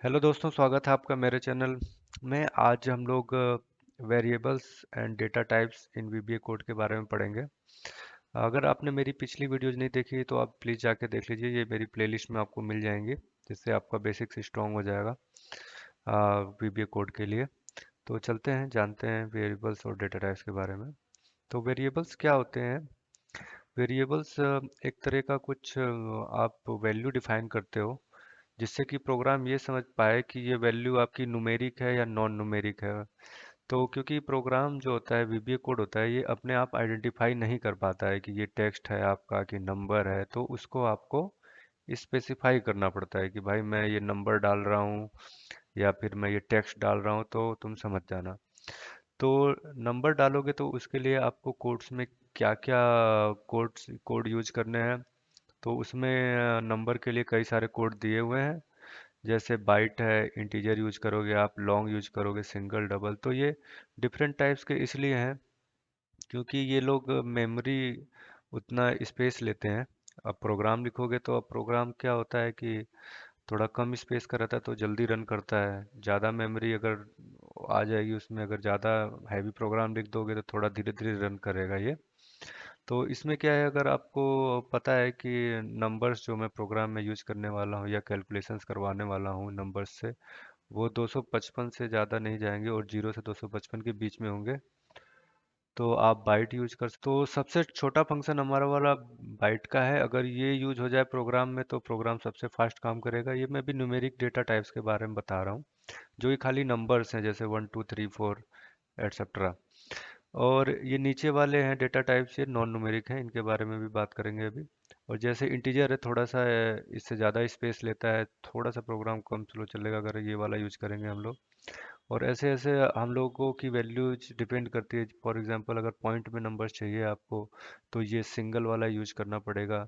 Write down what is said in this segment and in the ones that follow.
Hello दोस्तों, स्वागत है आपका मेरे चैनल में। आज हम लोग variables and data types in VBA code के बारे में पढ़ेंगे। अगर आपने मेरी पिछली वीडियोज नहीं देखी तो आप प्लीज़ जाके देख लीजिए, ये मेरी प्लेलिस्ट में आपको मिल जाएंगी, जिससे आपका बेसिक्स स्ट्रॉन्ग हो जाएगा वीबीए कोड के लिए। तो चलते हैं, जानते हैं वेरिएबल्स और डेटा टाइप्स के बारे में। तो वेरिएबल्स क्या होते हैं? वेरिएबल्स एक तरह का कुछ आप वैल्यू डिफाइन करते हो, जिससे कि प्रोग्राम ये समझ पाए कि ये वैल्यू आपकी न्यूमेरिक है या नॉन न्यूमेरिक है। तो क्योंकि प्रोग्राम जो होता है, वीबीए कोड होता है, ये अपने आप आइडेंटिफाई नहीं कर पाता है कि ये टेक्स्ट है आपका कि नंबर है, तो उसको आपको स्पेसिफाई करना पड़ता है कि भाई मैं ये नंबर डाल रहा हूँ या फिर मैं ये टेक्स्ट डाल रहा हूँ, तो तुम समझ जाना। तो नंबर डालोगे तो उसके लिए आपको कोड्स में क्या क्या कोड यूज करने हैं। तो उसमें नंबर के लिए कई सारे कोड दिए हुए हैं, जैसे बाइट है, इंटीजर यूज करोगे आप, लॉन्ग यूज करोगे, सिंगल, डबल। तो ये डिफरेंट टाइप्स के इसलिए हैं क्योंकि ये लोग मेमोरी उतना स्पेस लेते हैं। अब प्रोग्राम लिखोगे तो अब प्रोग्राम क्या होता है कि थोड़ा कम स्पेस का रहता है, तो जल्दी रन करता है। ज़्यादा मेमोरी अगर आ जाएगी उसमें, अगर ज़्यादा हैवी प्रोग्राम लिख दोगे तो थोड़ा धीरे धीरे रन करेगा ये। तो इसमें क्या है, अगर आपको पता है कि नंबर्स जो मैं प्रोग्राम में यूज करने वाला हूँ या कैलकुलेशंस करवाने वाला हूँ नंबर्स से, वो 255 से ज़्यादा नहीं जाएंगे और 0 से 255 के बीच में होंगे, तो आप बाइट यूज कर। तो सबसे छोटा फंक्शन हमारा वाला बाइट का है। अगर ये यूज हो जाए प्रोग्राम में तो प्रोग्राम सबसे फास्ट काम करेगा। ये मैं भी न्यूमेरिक डेटा टाइप्स के बारे में बता रहा हूँ, जो ये खाली नंबर्स हैं, जैसे 1 2 3 4 एटसेट्रा। और ये नीचे वाले हैं डेटा टाइप्स, ये नॉन न्यूमेरिक हैं, इनके बारे में भी बात करेंगे अभी। और जैसे इंटीजर है, थोड़ा सा इससे ज़्यादा स्पेस लेता है, थोड़ा सा प्रोग्राम कम स्लो चलेगा अगर ये वाला यूज करेंगे हम लोग। और ऐसे ऐसे हम लोगों की वैल्यूज डिपेंड करती है। फॉर एग्जांपल अगर पॉइंट में नंबर्स चाहिए आपको, तो ये सिंगल वाला यूज करना पड़ेगा।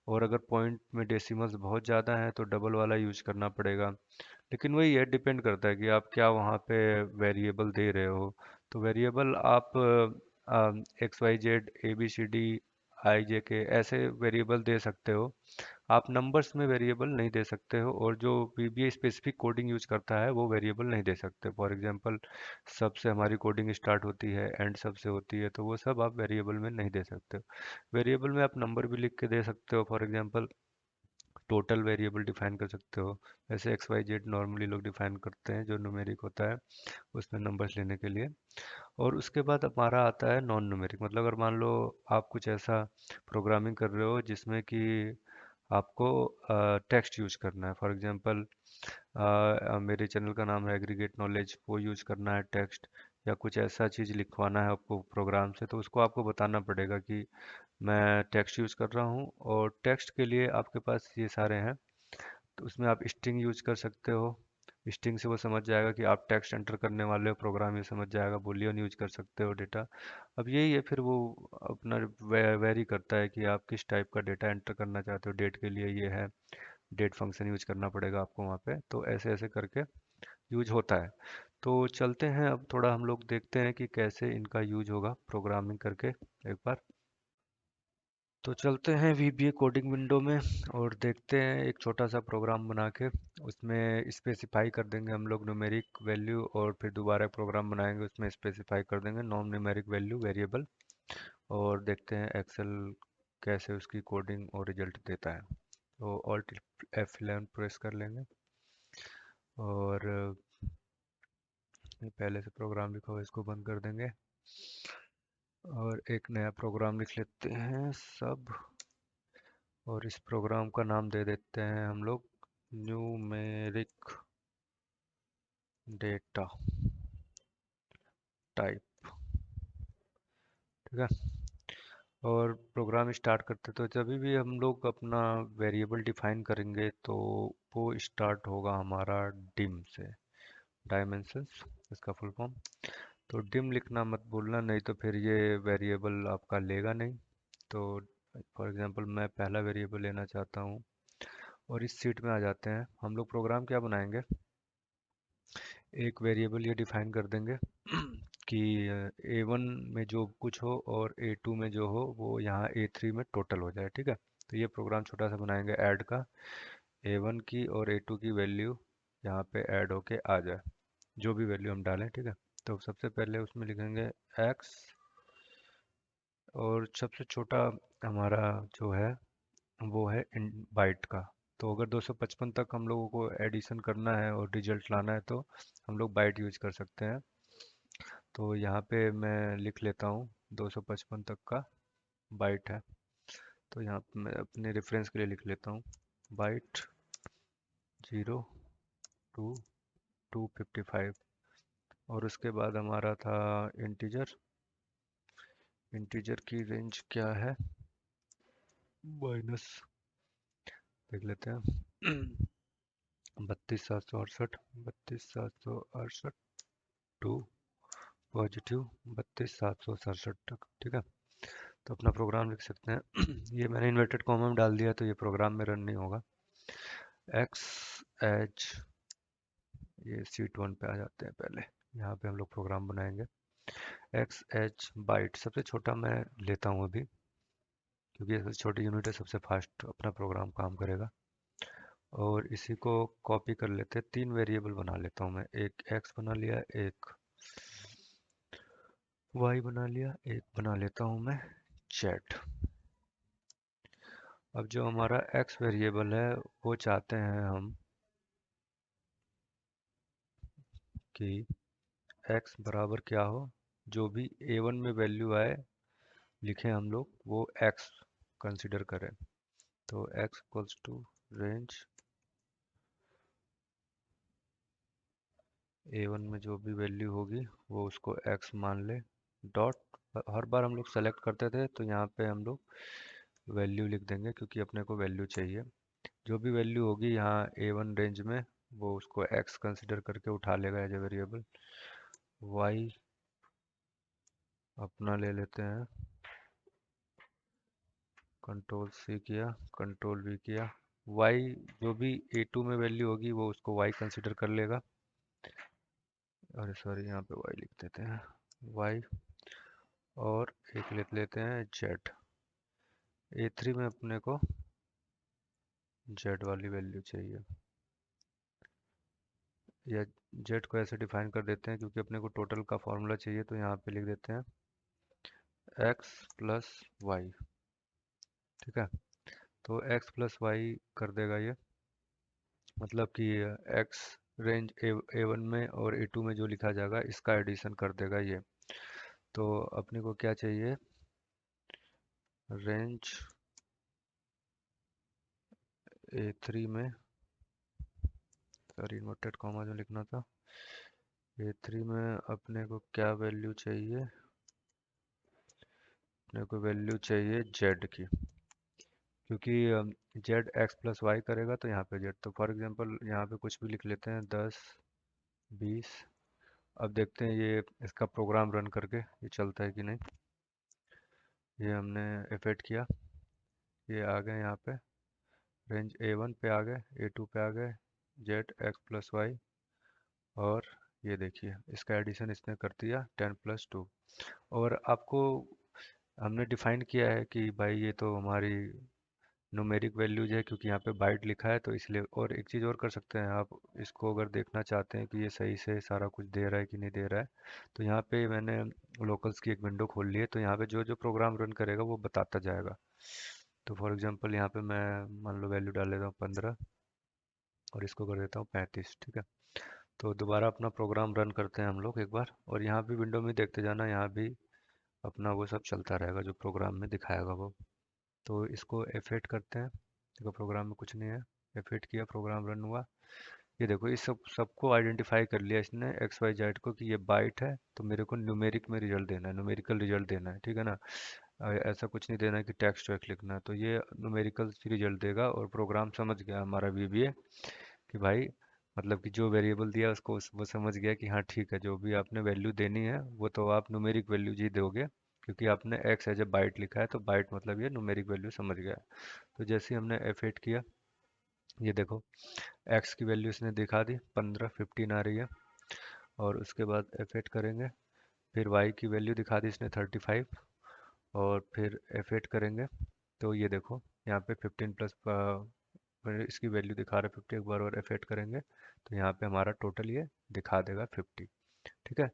और अगर पॉइंट में डेसिमल्स बहुत ज़्यादा हैं तो डबल वाला यूज करना पड़ेगा। लेकिन वही है, डिपेंड करता है कि आप क्या वहाँ पे वेरिएबल दे रहे हो। तो वेरिएबल आप X Y Z A B C D I J K ऐसे वेरिएबल दे सकते हो। आप नंबर्स में वेरिएबल नहीं दे सकते हो, और जो वीबीए स्पेसिफिक कोडिंग यूज करता है वो वेरिएबल नहीं दे सकते। फॉर एग्जांपल सब से हमारी कोडिंग स्टार्ट होती है, एंड सब से होती है, तो वो सब आप वेरिएबल में नहीं दे सकते हो। वेरिएबल में आप नंबर भी लिख के दे सकते हो। For example total variable define कर सकते हो, जैसे एक्स वाई जेड नॉर्मली लोग डिफाइन करते हैं, जो न्यूमेरिक होता है उसमें नंबर्स लेने के लिए। और उसके बाद हमारा आता है नॉन न्यूमेरिक। मतलब अगर मान लो आप कुछ ऐसा प्रोग्रामिंग कर रहे हो जिसमें कि आपको टेक्स्ट यूज करना है। फॉर एग्जांपल मेरे चैनल का नाम है एग्रीगेट नॉलेज, वो यूज करना है टेक्स्ट, या कुछ ऐसा चीज़ लिखवाना है आपको प्रोग्राम से, तो उसको आपको बताना पड़ेगा कि मैं टेक्स्ट यूज कर रहा हूँ। और टेक्स्ट के लिए आपके पास ये सारे हैं। तो उसमें आप स्ट्रिंग यूज कर सकते हो। स्ट्रिंग से वो समझ जाएगा कि आप टेक्स्ट एंटर करने वाले हो, प्रोग्राम ये समझ जाएगा। बूलियन यूज कर सकते हो डेटा। अब यही है, फिर वो अपना वेरी करता है कि आप किस टाइप का डेटा एंटर करना चाहते हो। डेट के लिए ये है, डेट फंक्शन यूज करना पड़ेगा आपको वहाँ पे। तो ऐसे ऐसे करके यूज होता है। तो चलते हैं, अब थोड़ा हम लोग देखते हैं कि कैसे इनका यूज होगा प्रोग्रामिंग करके एक बार। तो चलते हैं वीबीए कोडिंग विंडो में और देखते हैं एक छोटा सा प्रोग्राम बना के। उसमें स्पेसिफाई कर देंगे हम लोग न्यूमेरिक वैल्यू, और फिर दोबारा प्रोग्राम बनाएंगे उसमें स्पेसिफाई कर देंगे नॉन न्यूमेरिक वैल्यू वेरिएबल। और देखते हैं एक्सेल कैसे उसकी कोडिंग और रिजल्ट देता है। तो ऑल्ट F11 प्रेस कर लेंगे, और ये पहले से प्रोग्राम लिखा हुआ है, इसको बंद कर देंगे और एक नया प्रोग्राम लिख लेते हैं सब। और इस प्रोग्राम का नाम दे देते हैं हम लोग न्यूमेरिक डेटा टाइप। ठीक है। और प्रोग्राम स्टार्ट करते तो जब भी हम लोग अपना वेरिएबल डिफाइन करेंगे तो वो स्टार्ट होगा हमारा डिम से, डायमेंशंस इसका फुल फॉर्म। तो डिम लिखना मत भूलना, नहीं तो फिर ये वेरिएबल आपका लेगा नहीं। तो फॉर एग्जांपल मैं पहला वेरिएबल लेना चाहता हूँ, और इस सीट में आ जाते हैं। हम लोग प्रोग्राम क्या बनाएंगे, एक वेरिएबल ये डिफाइन कर देंगे कि A1 में जो कुछ हो और A2 में जो हो वो यहाँ A3 में टोटल हो जाए। ठीक है। तो ये प्रोग्राम छोटा सा बनाएंगे ऐड का, A1 की और A2 की वैल्यू यहाँ पे ऐड होके आ जाए, जो भी वैल्यू हम डालें, ठीक है। तो सबसे पहले उसमें लिखेंगे x, और सबसे छोटा हमारा जो है वो है इन बाइट का। तो अगर 255 तक हम लोगों को एडिशन करना है और रिजल्ट लाना है तो हम लोग बाइट यूज कर सकते हैं। तो यहाँ पे मैं लिख लेता हूँ 255 तक का बाइट है। तो यहाँ पे मैं अपने रेफरेंस के लिए लिख लेता हूँ बाइट 0 to 255। और उसके बाद हमारा था इंटीजर। इंटीजर की रेंज क्या है, माइनस देख लेते हैं 32,768, 32,768 टू पॉजिटिव 32,767 तक, ठीक है। तो अपना प्रोग्राम लिख सकते हैं ये मैंने इन्वर्टेड कॉमा में डाल दिया तो ये प्रोग्राम में रन नहीं होगा। एक्स एच, ये सीट वन पे आ जाते हैं पहले, यहाँ पे हम लोग प्रोग्राम बनाएंगे। एक्स एच बाइट सबसे छोटा मैं लेता हूँ अभी, क्योंकि ये सबसे छोटी यूनिट है, सबसे फास्ट अपना प्रोग्राम काम करेगा। और इसी को कॉपी कर लेते हैं, तीन वेरिएबल बना लेता हूँ मैं, एक एक्स बना लिया, एक वाई बना लिया, एक बना लेता हूँ मैं जेड। अब जो हमारा एक्स वेरिएबल है वो चाहते हैं हम कि x बराबर क्या हो, जो भी a1 में वैल्यू आए लिखें हम लोग वो x कंसिडर करें। तो x equals to range a1 में जो भी वैल्यू होगी वो उसको x मान ले, डॉट। हर बार हम लोग सेलेक्ट करते थे तो यहाँ पे हम लोग वैल्यू लिख देंगे, क्योंकि अपने को वैल्यू चाहिए। जो भी वैल्यू होगी यहाँ a1 रेंज में वो उसको x कंसिडर करके उठा लेगा एज ए वेरिएबल। y अपना ले लेते हैं, कंट्रोल सी किया, कंट्रोल वी किया। y जो भी a2 में वैल्यू होगी वो उसको y कंसिडर कर लेगा। अरे सॉरी, यहाँ पे y लिख देते हैं, y। और एक लिख लेते हैं z। a3 में अपने को z वाली वैल्यू चाहिए, या z को ऐसे डिफाइन कर देते हैं क्योंकि अपने को टोटल का फॉर्मूला चाहिए, तो यहाँ पे लिख देते हैं x प्लस वाई, ठीक है। तो x प्लस वाई कर देगा ये, मतलब कि x रेंज ए वन में और ए टू में जो लिखा जाएगा इसका एडिशन कर देगा ये। तो अपने को क्या चाहिए, रेंज ए थ्री में, सॉरी इन्वर्टेड कॉमा जो लिखना था, ए थ्री में अपने को क्या वैल्यू चाहिए, अपने को वैल्यू चाहिए जेड की, क्योंकि जेड एक्स प्लस वाई करेगा तो यहाँ पे जेड। तो फॉर एग्जांपल यहाँ पे कुछ भी लिख लेते हैं 10 20। अब देखते हैं ये इसका प्रोग्राम रन करके ये चलता है कि नहीं। ये हमने एफेक्ट किया, ये आ गए यहाँ पे, रेंज ए वन पे आ गए, ए टू पे आ गए, जेड एक्स प्लस वाई। और ये देखिए इसका एडिशन इसने कर दिया 10 + 2। और आपको हमने डिफाइन किया है कि भाई ये तो हमारी न्यूमेरिक वैल्यूज है, क्योंकि यहाँ पे बाइट लिखा है तो इसलिए। और एक चीज़ और कर सकते हैं आप, इसको अगर देखना चाहते हैं कि ये सही से सारा कुछ दे रहा है कि नहीं दे रहा है, तो यहाँ पे मैंने लोकल्स की एक विंडो खोल ली है, तो यहाँ पे जो जो प्रोग्राम रन करेगा वो बताता जाएगा। तो फॉर एग्जांपल यहाँ पे मैं मान लो वैल्यू डाल देता हूँ 15 और इसको कर देता हूँ 35, ठीक है। तो दोबारा अपना प्रोग्राम रन करते हैं हम लोग एक बार, और यहाँ भी विंडो में देखते जाना, यहाँ भी अपना वो सब चलता रहेगा जो प्रोग्राम में दिखाएगा वो। तो इसको F8 करते हैं, देखो प्रोग्राम में कुछ नहीं है, F8 किया, प्रोग्राम रन हुआ। ये देखो इस सबको आइडेंटिफाई कर लिया इसने एक्स वाई जेड को कि ये बाइट है, तो मेरे को न्यूमेरिक में रिजल्ट देना है, न्यूमेरिकल रिजल्ट देना है, ठीक है ना। ऐसा कुछ नहीं देना है कि टेक्स्ट वेक्स्ट लिखना है, तो ये न्यूमेरिकल रिजल्ट देगा। और प्रोग्राम समझ गया हमारा वीबीए कि भाई, मतलब कि जो वेरिएबल दिया उसको वो समझ गया कि हाँ ठीक है, जो भी आपने वैल्यू देनी है वो तो आप न्यूमेरिक वैल्यू ही दोगे, क्योंकि आपने x एज ए बाइट लिखा है, तो बाइट मतलब ये न्यूमेरिक वैल्यू समझ गया है। तो जैसे ही हमने F8 किया, ये देखो x की वैल्यू इसने दिखा दी 15 15 आ रही है। और उसके बाद F8 करेंगे, फिर y की वैल्यू दिखा दी इसने 35। और फिर F8 करेंगे तो ये देखो यहाँ पे 15 प्लस इसकी वैल्यू दिखा रहा है 50, एक बार और F8 करेंगे तो यहाँ पे हमारा टोटल ये दिखा देगा 50। ठीक है,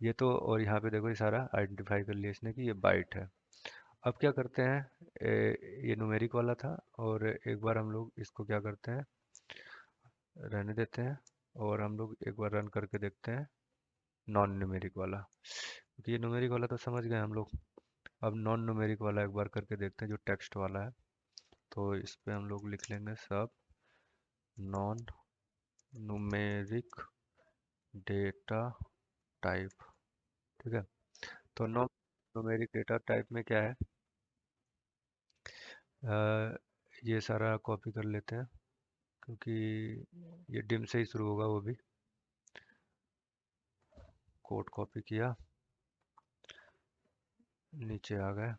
ये तो, और यहाँ पे देखो ये सारा आइडेंटिफाई कर लिया इसने कि ये बाइट है। अब क्या करते हैं, ये न्यूमेरिक वाला था, और एक बार हम लोग इसको क्या करते हैं, रहने देते हैं, और हम लोग एक बार रन करके देखते हैं नॉन न्यूमेरिक वाला, क्योंकि ये न्यूमेरिक वाला तो समझ गए हम लोग। अब नॉन न्यूमेरिक वाला एक बार करके देखते हैं, जो टेक्स्ट वाला है। तो इस पे हम लोग लिख लेंगे सब नॉन न्यूमेरिक डेटा टाइप। ठीक है, तो नॉन न्यूमेरिक डेटा टाइप में क्या है, ये सारा कॉपी कर लेते हैं, क्योंकि ये डिम से ही शुरू होगा, वो भी कोड कॉपी किया, नीचे आ गए।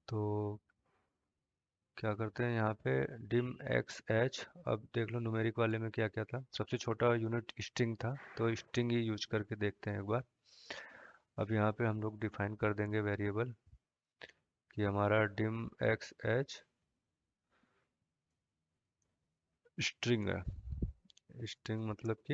तो क्या करते हैं यहाँ पे डिम एक्स एच। अब देख लो न्यूमेरिक वाले में क्या क्या था, सबसे छोटा यूनिट स्ट्रिंग था, तो स्ट्रिंग ही यूज करके देखते हैं एक बार। अब यहाँ पे हम लोग डिफाइन कर देंगे वेरिएबल कि हमारा डिम एक्स एच स्ट्रिंग है। स्ट्रिंग मतलब कि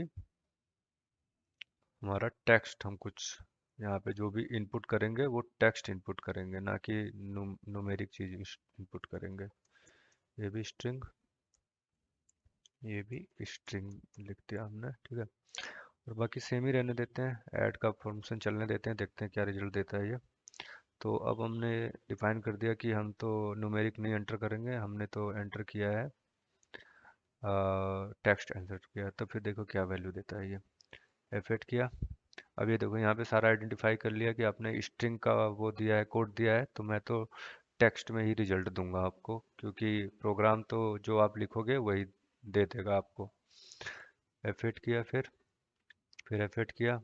हमारा टेक्स्ट, हम कुछ यहाँ पे जो भी इनपुट करेंगे वो टेक्स्ट इनपुट करेंगे, ना कि न्यूमेरिक चीज इनपुट करेंगे। ये भी स्ट्रिंग, ये भी स्ट्रिंग लिख दिया हमने। ठीक है, और बाकी सेम ही रहने देते हैं, ऐड का फंक्शन चलने देते हैं, देखते हैं क्या रिजल्ट देता है ये। तो अब हमने डिफाइन कर दिया कि हम तो न्यूमेरिक नहीं एंटर करेंगे, हमने तो एंटर किया है टेक्स्ट एंटर किया, तो फिर देखो क्या वैल्यू देता है ये। F8 किया। अब ये देखो यहाँ पे सारा आइडेंटिफाई कर लिया कि आपने स्ट्रिंग का वो दिया है, कोड दिया है, तो मैं तो टेक्स्ट में ही रिजल्ट दूंगा आपको, क्योंकि प्रोग्राम तो जो आप लिखोगे वही दे देगा आपको। F8 किया, फिर F8 किया।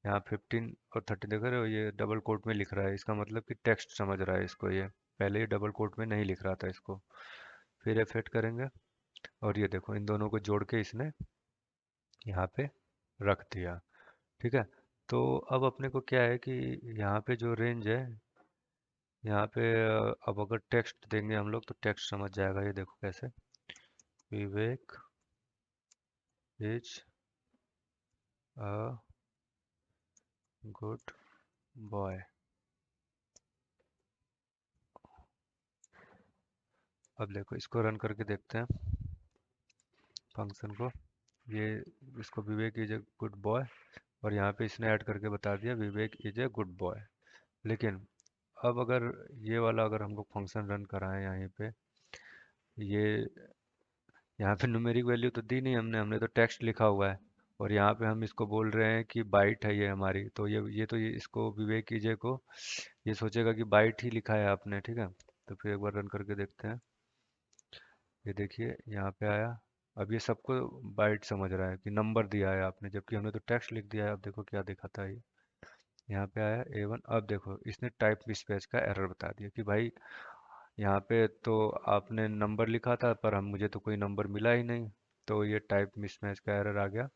यहाँ 15 और 30 देख रहे हो, ये डबल कोट में लिख रहा है, इसका मतलब कि टेक्स्ट समझ रहा है इसको ये, पहले ये डबल कोट में नहीं लिख रहा था इसको। फिर F8 करेंगे, और ये देखो इन दोनों को जोड़ के इसने यहाँ पे रख दिया। ठीक है, तो अब अपने को क्या है कि यहाँ पे जो रेंज है, यहाँ पे अब अगर टेक्स्ट देंगे हम लोग तो टेक्स्ट समझ जाएगा। ये देखो कैसे, विवेक इज अ गुड बॉय। अब देखो इसको रन करके देखते हैं फंक्शन को, ये इसको विवेक इज ए गुड बॉय, और यहाँ पे इसने ऐड करके बता दिया विवेक इज ए गुड बॉय। लेकिन अब अगर ये वाला अगर हम लोग फंक्शन रन कराएं यहाँ पे, ये यहाँ पे न्यूमेरिक वैल्यू तो दी नहीं हमने, हमने तो टेक्स्ट लिखा हुआ है, और यहाँ पे हम इसको बोल रहे हैं कि बाइट है ये हमारी, तो ये इसको विवेक कीजिए को ये सोचेगा कि बाइट ही लिखा है आपने। ठीक है, तो फिर एक बार रन करके देखते हैं। ये देखिए यहाँ पे आया, अब ये सबको बाइट समझ रहा है कि नंबर दिया है आपने, जबकि हमने तो टेक्स्ट लिख दिया है। अब देखो क्या दिखाता है ये, यहाँ पे आया A1। अब देखो इसने टाइप मिसमैच का एरर बता दिया कि भाई यहाँ पे तो आपने नंबर लिखा था, पर हम मुझे तो कोई नंबर मिला ही नहीं, तो ये टाइप मिसमैच का एरर आ गया।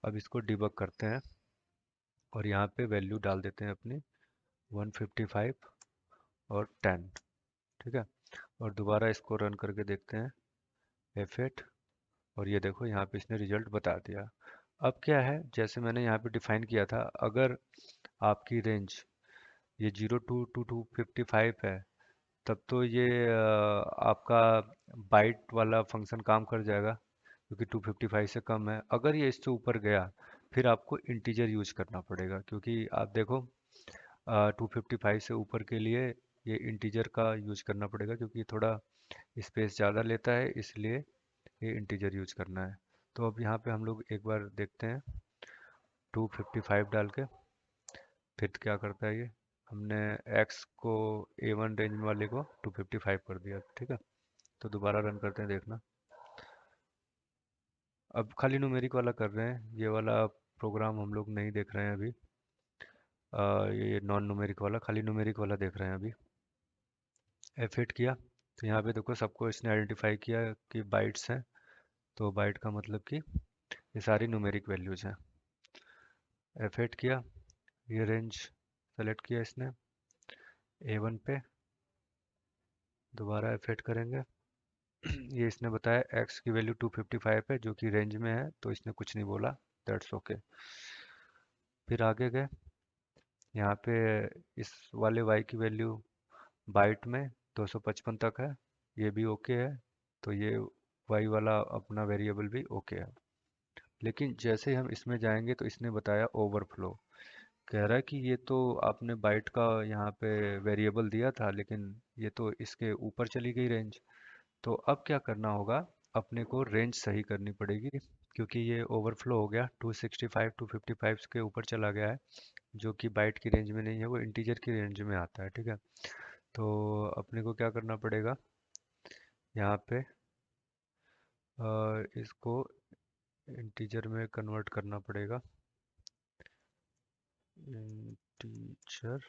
अब इसको डिबग करते हैं, और यहाँ पे वैल्यू डाल देते हैं अपनी 155 और 10। ठीक है, और दोबारा इसको रन करके देखते हैं F8, और ये देखो यहाँ पे इसने रिजल्ट बता दिया। अब क्या है, जैसे मैंने यहाँ पे डिफाइन किया था, अगर आपकी रेंज ये 0 to 255 है, तब तो ये आपका बाइट वाला फंक्शन काम कर जाएगा, क्योंकि 255 से कम है। अगर ये इससे ऊपर गया, फिर आपको इंटीजर यूज करना पड़ेगा, क्योंकि आप देखो 255 से ऊपर के लिए ये इंटीजर का यूज करना पड़ेगा, क्योंकि थोड़ा स्पेस ज़्यादा लेता है, इसलिए ये इंटीजर यूज करना है। तो अब यहाँ पे हम लोग एक बार देखते हैं 255 डाल के, फिर क्या करता है ये, हमने x को A1 रेंज वाले को 255 कर दिया। ठीक है, तो दोबारा रन करते हैं, देखना। अब खाली न्यूमेरिक वाला कर रहे हैं, ये वाला प्रोग्राम हम लोग नहीं देख रहे हैं अभी। ये नॉन न्यूमेरिक वाला, खाली न्यूमेरिक वाला देख रहे हैं अभी। F8 किया, तो यहाँ पे देखो सबको इसने आइडेंटिफाई किया कि बाइट्स हैं, तो बाइट का मतलब कि ये सारी न्यूमेरिक वैल्यूज हैं। F8 किया, ये रेंज सेलेक्ट किया इसने A1 पे, दोबारा F8 करेंगे, ये इसने बताया x की वैल्यू 255 है जो कि रेंज में है, तो इसने कुछ नहीं बोला, दैट्स ओके। फिर आगे गए, यहाँ पे इस वाले y की वैल्यू बाइट में 255 तक है, ये भी ओके है, तो ये y वाला अपना वेरिएबल भी ओके है। लेकिन जैसे ही हम इसमें जाएंगे तो इसने बताया ओवरफ्लो, कह रहा है कि ये तो आपने बाइट का यहाँ पे वेरिएबल दिया था, लेकिन ये तो इसके ऊपर चली गई रेंज। तो अब क्या करना होगा, अपने को रेंज सही करनी पड़ेगी, क्योंकि ये ओवरफ्लो हो गया, 265 255 के ऊपर चला गया है, जो कि बाइट की रेंज में नहीं है, वो इंटीजर की रेंज में आता है, ठीक है। तो अपने को क्या करना पड़ेगा, यहाँ पे इसको इंटीजर में कन्वर्ट करना पड़ेगा, इंटीजर,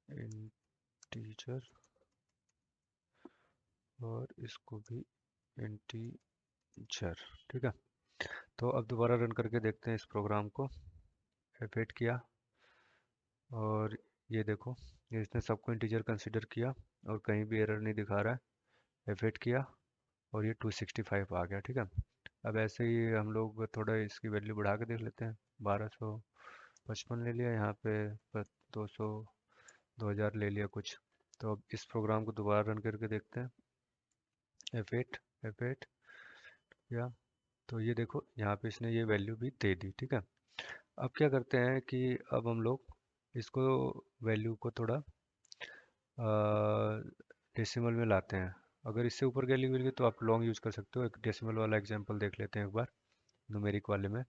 इंटीजर, और इसको भी इंटीजर, ठीक है। तो अब दोबारा रन करके देखते हैं इस प्रोग्राम को। F8 किया, और ये देखो, ये इसने सबको इंटीजर कंसीडर किया और कहीं भी एरर नहीं दिखा रहा है। F8 किया और ये 265 आ गया, ठीक है। अब ऐसे ही हम लोग थोड़ा इसकी वैल्यू बढ़ा के देख लेते हैं, 1255 ले लिया यहाँ पे, 200, 2000 ले लिया कुछ। तो अब इस प्रोग्राम को दोबारा रन करके देखते हैं। F8, F8 किया, तो ये देखो यहाँ पे इसने ये वैल्यू भी दे दी, ठीक है। अब क्या करते हैं कि अब हम लोग इसको वैल्यू को थोड़ा डेसिमल में लाते हैं। अगर इससे ऊपर वैल्यू मिल गई तो आप लॉन्ग यूज़ कर सकते हो। एक डेसिमल वाला एग्जांपल देख लेते हैं एक बार, न्यूमेरिक वाले में।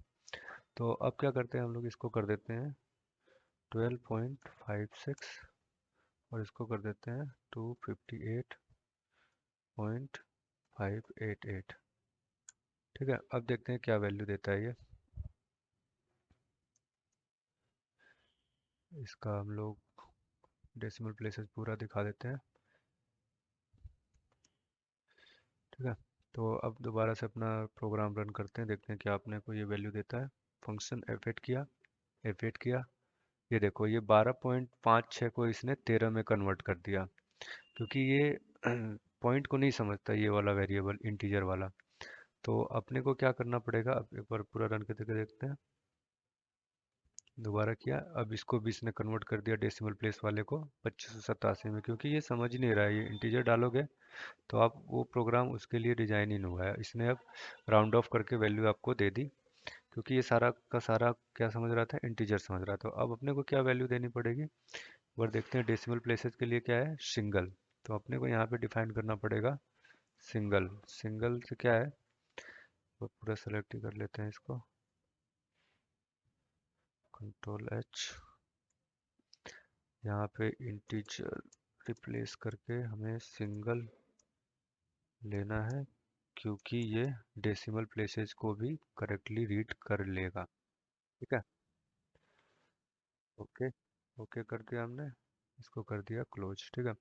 तो अब क्या करते हैं, हम लोग इसको कर देते हैं 12.56 और इसको कर देते हैं 258.588, ठीक है। अब देखते हैं क्या वैल्यू देता है ये। इसका हम लोग डेसिमल प्लेसेस पूरा दिखा देते हैं, ठीक है। तो अब दोबारा से अपना प्रोग्राम रन करते हैं, देखते हैं क्या अपने को ये वैल्यू देता है। फंक्शन F8 किया, F8 किया, ये देखो ये 12.56 को इसने 13 में कन्वर्ट कर दिया, क्योंकि ये पॉइंट को नहीं समझता ये वाला वेरिएबल इंटीजर वाला। तो अपने को क्या करना पड़ेगा, अब एक बार पूरा रन करके देखते हैं। दोबारा किया, अब इसको भी इसने कन्वर्ट कर दिया डेसिमल प्लेस वाले को 2587 में, क्योंकि ये समझ ही नहीं रहा है, ये इंटीजर डालोगे तो आप वो प्रोग्राम उसके लिए डिजाइन ही नहीं हुआ है। इसने अब राउंड ऑफ करके वैल्यू आपको दे दी, क्योंकि ये सारा का सारा क्या समझ रहा था, इंटीजर समझ रहा था। तो अब अपने को क्या वैल्यू देनी पड़ेगी, एक बार देखते हैं। डेसिमल प्लेसेस के लिए क्या है, सिंगल, तो अपने को यहाँ पे डिफाइन करना पड़ेगा सिंगल। सिंगल से क्या है, वो पूरा सेलेक्ट ही कर लेते हैं इसको, कंट्रोल एच, यहाँ पे इंटीजर रिप्लेस करके हमें सिंगल लेना है, क्योंकि ये डेसिमल प्लेसेस को भी करेक्टली रीड कर लेगा, ठीक है। ओके, ओके कर दिया हमने, इसको कर दिया क्लोज, ठीक है।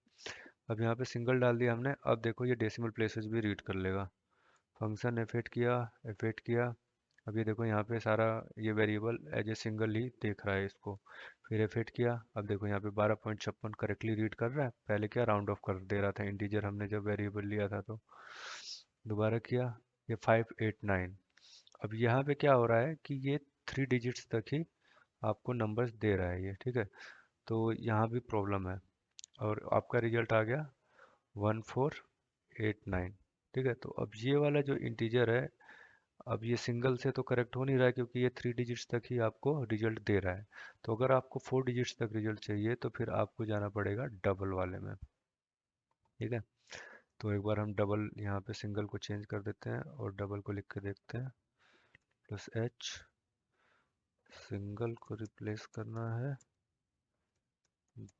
अब यहाँ पे सिंगल डाल दिया हमने, अब देखो ये डेसिमल प्लेसेस भी रीड कर लेगा। फंक्शन F8 किया, F8 किया, अब ये देखो यहाँ पे सारा ये वेरिएबल एज ए सिंगल ही देख रहा है इसको। फिर F8 किया, अब देखो यहाँ पे 12.56 करेक्टली रीड कर रहा है, पहले क्या राउंड ऑफ कर दे रहा था इंटीजर हमने जब वेरिएबल लिया था। तो दोबारा किया, ये 589, अब यहाँ पे क्या हो रहा है कि ये 3 डिजिट्स तक ही आपको नंबर्स दे रहा है ये, ठीक है। तो यहाँ भी प्रॉब्लम है, और आपका रिजल्ट आ गया 1489, ठीक है। तो अब ये वाला जो इंटीजर है, अब ये सिंगल से तो करेक्ट हो नहीं रहा है, क्योंकि ये 3 डिजिट्स तक ही आपको रिजल्ट दे रहा है। तो अगर आपको 4 डिजिट्स तक रिजल्ट चाहिए तो फिर आपको जाना पड़ेगा डबल वाले में, ठीक है। तो एक बार हम डबल यहाँ पे सिंगल को चेंज कर देते हैं और डबल को लिख के देखते हैं, +H, सिंगल को रिप्लेस करना है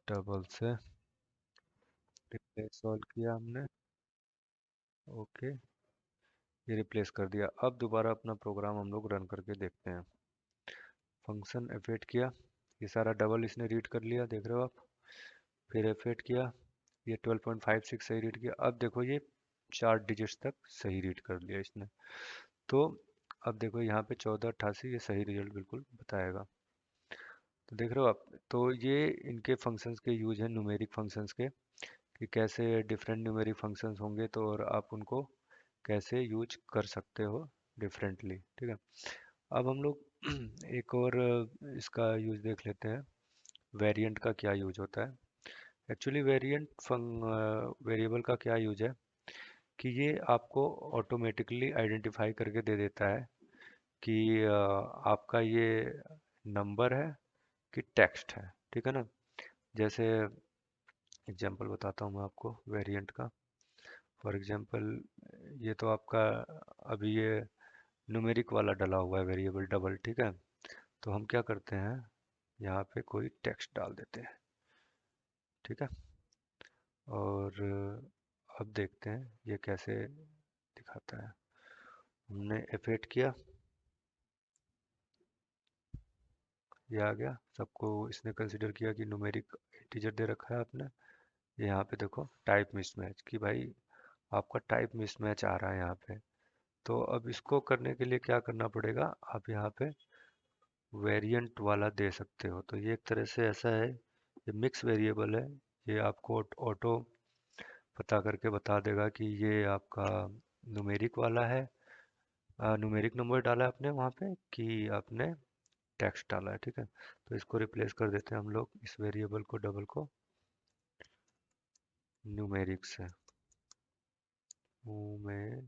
डबल से, रिप्लेस सॉल्व किया हमने, ओके, ये रिप्लेस कर दिया। अब दोबारा अपना प्रोग्राम हम लोग रन करके देखते हैं। फंक्शन F8 किया, ये सारा डबल इसने रीड कर लिया, देख रहे हो आप। फिर F8 किया, ये 12.56 सही रीड किया, अब देखो ये 4 डिजिट्स तक सही रीड कर लिया इसने। तो अब देखो यहाँ पे 1488 ये सही रिजल्ट बिल्कुल बताएगा। तो देख रहे हो आप, तो ये इनके फंक्शंस के यूज हैं, न्यूमेरिक फंक्शंस के, कि कैसे डिफरेंट न्यूमेरिक फंक्शंस होंगे तो और आप उनको कैसे यूज कर सकते हो डिफरेंटली। ठीक है, अब हम लोग एक और इसका यूज देख लेते हैं, वेरिएंट का क्या यूज होता है। एक्चुअली वेरिएबल का क्या यूज है कि ये आपको ऑटोमेटिकली आइडेंटिफाई करके दे देता है कि आपका ये नंबर है कि टेक्स्ट है। ठीक है ना, जैसे एग्जांपल बताता हूँ मैं आपको वेरिएंट का। फॉर एग्जांपल ये तो आपका अभी ये न्यूमेरिक वाला डला हुआ है वेरिएबल डबल। ठीक है, तो हम क्या करते हैं, यहाँ पे कोई टेक्स्ट डाल देते हैं। ठीक है, और अब देखते हैं ये कैसे दिखाता है। हमने F8 किया, ये आ गया, सबको इसने कंसिडर किया कि न्यूमेरिक इंटीजर दे रखा है आपने। यहाँ पे देखो टाइप मिसमैच कि भाई आपका टाइप मिसमैच आ रहा है यहाँ पे। तो अब इसको करने के लिए क्या करना पड़ेगा, आप यहाँ पे वेरिएंट वाला दे सकते हो। तो ये एक तरह से ऐसा है, ये मिक्स वेरिएबल है, ये आपको ऑटो पता करके बता देगा कि ये आपका न्यूमेरिक वाला है, न्यूमेरिक नंबर डाला है आपने वहाँ पे कि आपने टेक्स्ट डाला है। ठीक है, तो इसको रिप्लेस कर देते हैं हम लोग, इस वेरिएबल को डबल को न्यूमेरिक से, में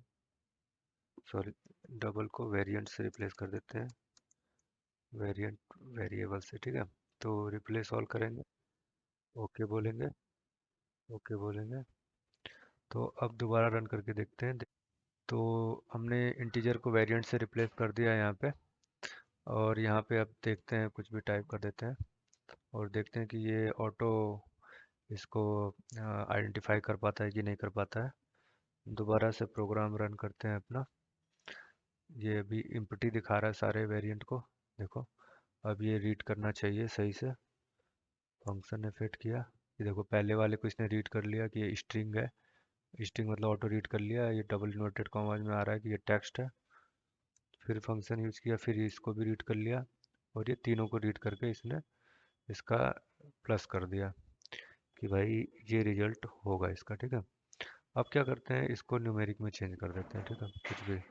सॉरी डबल को वेरिएंट से रिप्लेस कर देते हैं, वेरिएंट वेरिएबल से। ठीक है, तो रिप्लेस ऑल करेंगे, ओके बोलेंगे, ओके बोलेंगे, तो अब दोबारा रन करके देखते हैं। तो हमने इंटीजर को वेरिएंट से रिप्लेस कर दिया यहाँ पे, और यहाँ पे अब देखते हैं, कुछ भी टाइप कर देते हैं और देखते हैं कि ये ऑटो इसको आइडेंटिफाई कर पाता है कि नहीं कर पाता है। दोबारा से प्रोग्राम रन करते हैं अपना, ये अभी इम्पटी दिखा रहा है सारे वेरिएंट को। देखो अब ये रीड करना चाहिए सही से, फंक्शन ने फिट किया, ये देखो पहले वाले को इसने रीड कर लिया कि ये स्ट्रिंग है, स्ट्रिंग मतलब ऑटो रीड कर लिया, ये डबल इन्वर्टेड कॉमास में आ रहा है कि ये टेक्स्ट है। फिर फंक्शन यूज किया, फिर इसको भी रीड कर लिया, और ये तीनों को रीड करके इसने इसका प्लस कर दिया कि भाई ये रिजल्ट होगा इसका। ठीक है, अब क्या करते हैं, इसको न्यूमेरिक में चेंज कर देते हैं। ठीक है,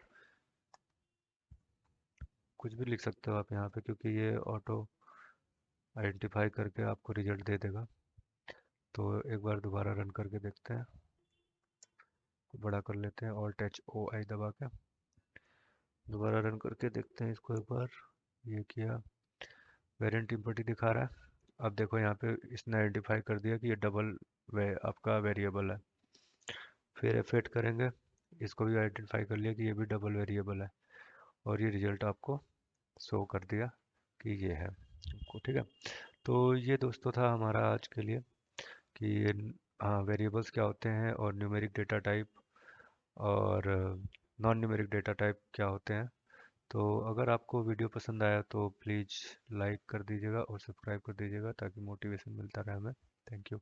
कुछ भी लिख सकते हो आप यहाँ पे, क्योंकि ये ऑटो आइडेंटिफाई करके आपको रिजल्ट दे देगा। तो एक बार दोबारा रन करके देखते हैं, बड़ा कर लेते हैं, ऑल्ट एच ओ आई दबा के दोबारा रन करके देखते हैं इसको एक बार। ये किया, वेरिएंट इम्पोर्ट दिखा रहा है। अब देखो यहाँ पे इसने आइडेंटिफाई कर दिया कि ये डबल आपका वेरिएबल है। फिर F8 करेंगे, इसको भी आइडेंटिफाई कर लिया कि ये भी डबल वेरिएबल है, और ये रिजल्ट आपको शो कर दिया कि ये है आपको। ठीक है, तो ये दोस्तों था हमारा आज के लिए कि हाँ वेरिएबल्स क्या होते हैं और न्यूमेरिक डेटा टाइप और नॉन न्यूमेरिक डेटा टाइप क्या होते हैं। तो अगर आपको वीडियो पसंद आया तो प्लीज़ लाइक कर दीजिएगा और सब्सक्राइब कर दीजिएगा ताकि मोटिवेशन मिलता रहे हमें। Thank you.